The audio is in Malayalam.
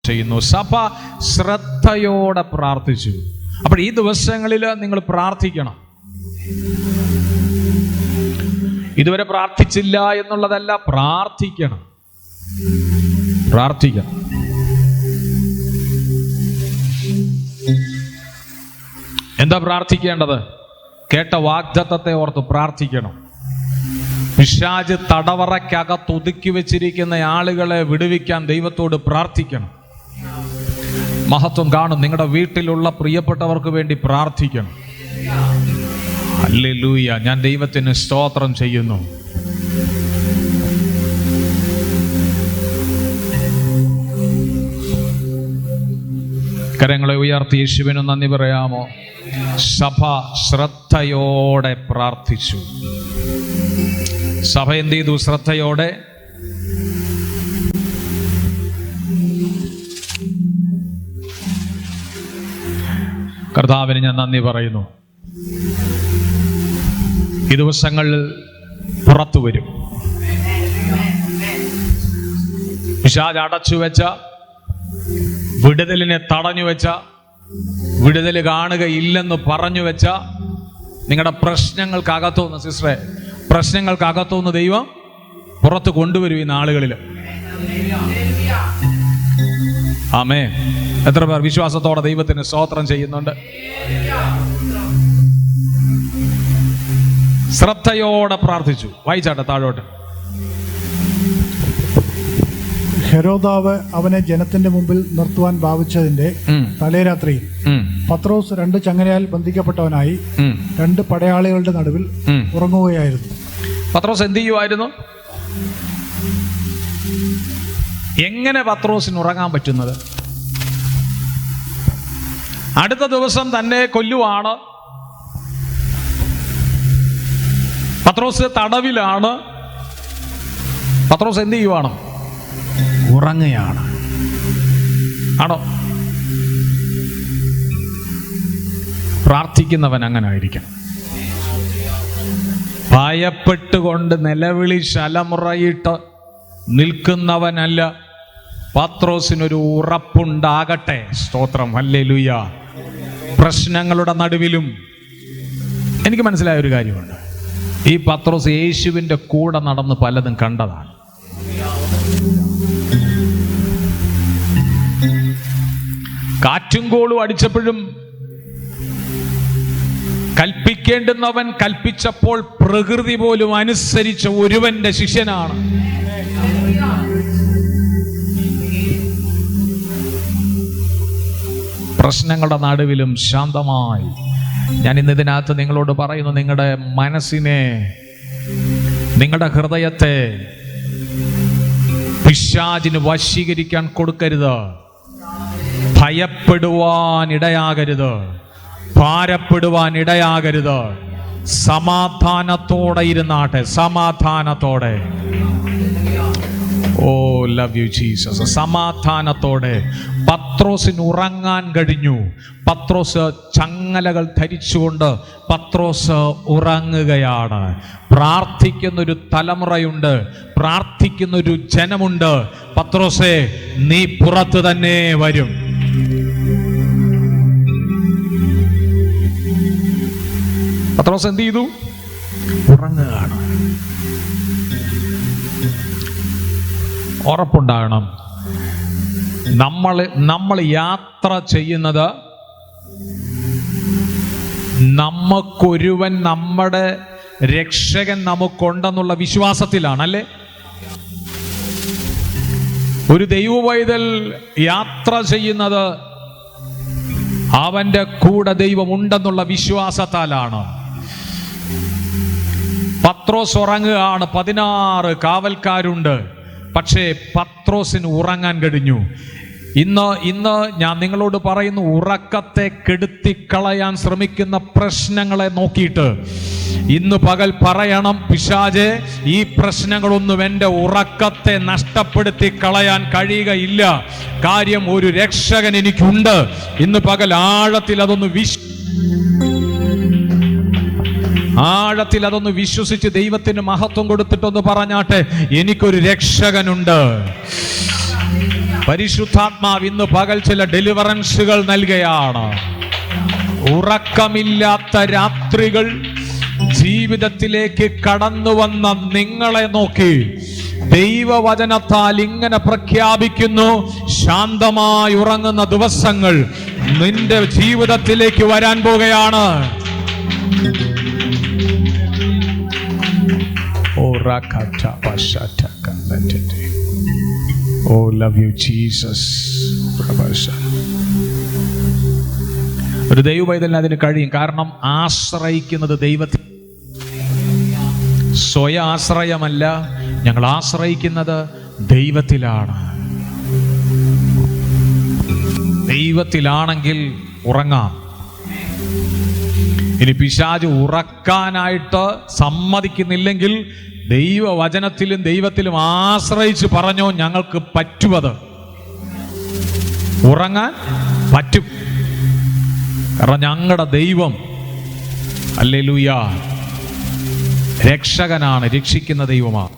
ചെയ്യുന്നു. സഭ ശ്രദ്ധയോടെ പ്രാർത്ഥിച്ചു. അപ്പോൾ ഈ ദിവസങ്ങളിൽ നിങ്ങൾ പ്രാർത്ഥിക്കണം. ഇതുവരെ പ്രാർത്ഥിച്ചില്ല എന്നുള്ളതല്ല, പ്രാർത്ഥിക്കണം. എന്താ പ്രാർത്ഥിക്കേണ്ടത്? കേട്ട വാഗ്ദത്തത്തെ ഓർത്ത് പ്രാർത്ഥിക്കണം. പിശാച് തടവറയ്ക്കകത്ത് ഒതുക്കി വെച്ചിരിക്കുന്ന ആളുകളെ വിടുവിക്കാൻ ദൈവത്തോട് പ്രാർത്ഥിക്കണം. മഹത്വം കാണും. നിങ്ങളുടെ വീട്ടിലുള്ള പ്രിയപ്പെട്ടവർക്ക് വേണ്ടി പ്രാർത്ഥിക്കണം. ഹല്ലേലൂയ. ഞാൻ ദൈവത്തിന് സ്തോത്രം ചെയ്യുന്നു. കരങ്ങളെ ഉയർത്തി യേശുവിന് നന്ദി പറയാമോ? സഭ ശ്രദ്ധയോടെ പ്രാർത്ഥിച്ചു. സഭ എന്ത് ചെയ്തു? ശ്രദ്ധയോടെ. കർത്താവിന് ഞാൻ നന്ദി പറയുന്നു. ഈ ദിവസങ്ങൾ പുറത്തു വരും. പിശാച് അടച്ചു വെച്ച, വിടുതലിനെ തടഞ്ഞു വെച്ച, വിടുതൽ കാണുകയില്ലെന്ന് പറഞ്ഞു വെച്ച നിങ്ങളുടെ പ്രശ്നങ്ങൾക്കകത്തുനിന്ന്, സിസ്റ്ററെ, പ്രശ്നങ്ങൾക്കകത്തുനിന്ന് ദൈവം പുറത്ത് കൊണ്ടുവരും ഈ നാളുകളിൽ. ആമേൻ. എത്ര പേർ വിശ്വാസത്തോടെ ദൈവത്തിന് സ്തോത്രം ചെയ്യുന്നുണ്ട്? ശ്രദ്ധയോടെ പ്രാർത്ഥിച്ചു. വായിച്ചാട്ടെ താഴോട്ട്. ഹെരോദാവ് അവനെ ജനത്തിന്റെ മുമ്പിൽ നിർത്തുവാൻ ഭാവിച്ചതിന്റെ തലേരാത്രിയിൽ പത്രോസ് 2 ചങ്ങലയാൽ ബന്ധിക്കപ്പെട്ടവനായി 2 പടയാളികളുടെ നടുവിൽ ഉറങ്ങുകയായിരുന്നു. പത്രോസ് എന്ത് ചെയ്യുമായിരുന്നു? എങ്ങനെ പത്രോസിന് ഉറങ്ങാൻ പറ്റുന്നത്? അടുത്ത ദിവസം തന്നെ കൊല്ലുവാണ്. പത്രോസ് തടവിലാണ്. പത്രോസ് എന്ത് ചെയ്യുവാണ്? ഉറങ്ങുകയാണ്. ആണോ? പ്രാർത്ഥിക്കുന്നവൻ അങ്ങനെ ആയിരിക്കണം. ഭയപ്പെട്ടുകൊണ്ട് നിലവിളി ശലമുറയിട്ട് നിൽക്കുന്നവനല്ല. പത്രോസിനൊരു ഉറപ്പുണ്ടാകട്ടെ. സ്തോത്രം. ഹല്ലേലൂയ. പ്രശ്നങ്ങളുടെ നടുവിലും എനിക്ക് മനസ്സിലായ ഒരു കാര്യമുണ്ട്. ഈ പത്രോസ് യേശുവിൻ്റെ കൂടെ നടന്ന് പലതും കണ്ടതാണ്. കാറ്റും കോളും അടിച്ചപ്പോഴും കൽപ്പിക്കേണ്ടുന്നവൻ കൽപ്പിച്ചപ്പോൾ പ്രകൃതി പോലും അനുസരിച്ച ഒരുവന്റെ ശിഷ്യനാണ്. പ്രശ്നങ്ങളുടെ നടുവിലും ശാന്തമായി. ഞാൻ ഇന്ന് ഇതിനകത്ത് നിങ്ങളോട് പറയുന്നു, നിങ്ങളുടെ മനസ്സിനെ, നിങ്ങളുടെ ഹൃദയത്തെ പിശാചിന് വശീകരിക്കാൻ കൊടുക്കരുത്. ഭയപ്പെടുവാൻ ഇടയാകരുത്. ഭാരപ്പെടുവാൻ ഇടയാകരുത്. സമാധാനത്തോടെ ഇരുന്നാട്ടെ. സമാധാനത്തോടെ. ഓ ലവ് യു ജീസസ്. സമാധാനത്തോടെ പത്രോസിന് ഉറങ്ങാൻ കഴിഞ്ഞു. പത്രോസ് ചങ്ങലകൾ ധരിച്ചുകൊണ്ട് പത്രോസ് ഉറങ്ങുകയാണ്. പ്രാർത്ഥിക്കുന്നൊരു തലമുറയുണ്ട്. പ്രാർത്ഥിക്കുന്നൊരു ജനമുണ്ട്. പത്രോസേ, നീ പുറത്ത് തന്നെ വരും. പത്രോസ് എന്ത് ചെയ്തു? ഉറങ്ങുകയാണ്. ഉറപ്പുണ്ടാകണം. നമ്മൾ യാത്ര ചെയ്യുന്നത് നമുക്കൊരുവൻ, നമ്മുടെ രക്ഷകൻ നമുക്കുണ്ടെന്നുള്ള വിശ്വാസത്തിലാണ്, അല്ലേ? ഒരു ദൈവവൈതൽ യാത്ര ചെയ്യുന്നത് അവന്റെ കൂടെ ദൈവം ഉണ്ടെന്നുള്ള വിശ്വാസത്താലാണ്. പത്രോസ് ഉറങ്ങുകയാണ്. 16 കാവൽക്കാരുണ്ട്. പക്ഷേ പത്രോസിന് ഉറങ്ങാൻ കഴിഞ്ഞു. ഇന്ന് ഞാൻ നിങ്ങളോട് പറയുന്നു, ഉറക്കത്തെ കെടുത്തിക്കളയാൻ ശ്രമിക്കുന്ന പ്രശ്നങ്ങളെ നോക്കിയിട്ട് ഇന്ന് പകൽ പറയണം, പിശാചേ, ഈ പ്രശ്നങ്ങളൊന്നും എൻ്റെ ഉറക്കത്തെ നഷ്ടപ്പെടുത്തി കളയാൻ കഴിയുകയില്ല. കാര്യം, ഒരു രക്ഷകൻ എനിക്കുണ്ട്. ഇന്ന് പകൽ ആഴത്തിൽ അതൊന്ന് വിശ്വസിച്ച് ദൈവത്തിന് മഹത്വം കൊടുത്തിട്ടൊന്ന് പറഞ്ഞാട്ടെ, എനിക്കൊരു രക്ഷകനുണ്ട്. പരിശുദ്ധാത്മാവ് ഇന്ന് പകൽ ചില ഡെലിവറൻസുകൾ നൽകുകയാണ്. ഉറക്കമില്ലാത്ത രാത്രികൾ ജീവിതത്തിലേക്ക് കടന്നു വന്ന നിങ്ങളെ നോക്കി ദൈവവചനത്താൽ ഇങ്ങനെ പ്രഖ്യാപിക്കുന്നു: ശാന്തമായി ഉറങ്ങുന്ന ദിവസങ്ങൾ നിന്റെ ജീവിതത്തിലേക്ക് വരാൻ പോകുകയാണ്. Oh, love you, Jesus. ഒരു ദൈവപൈതലിന് അതിന് കഴിയും. കാരണം ആശ്രയിക്കുന്നത് ദൈവത്തിൽ. സ്വയം ആശ്രയമല്ല, ഞങ്ങൾ ആശ്രയിക്കുന്നത് ദൈവത്തിലാണ്. ദൈവത്തിലാണെങ്കിൽ ഉറങ്ങാം. ഇനി പിശാച് ഉറക്കാനായിട്ട് സമ്മതിക്കുന്നില്ലെങ്കിൽ ദൈവവചനത്തിലും ദൈവത്തിലും ആശ്രയിച്ച് പറഞ്ഞോ, ഞങ്ങൾക്ക് പറ്റുമത്, ഉറങ്ങാൻ പറ്റും. കാരണം ഞങ്ങളുടെ ദൈവം ഹല്ലേലൂയ രക്ഷകനാണ്, രക്ഷിക്കുന്ന ദൈവമാണ്.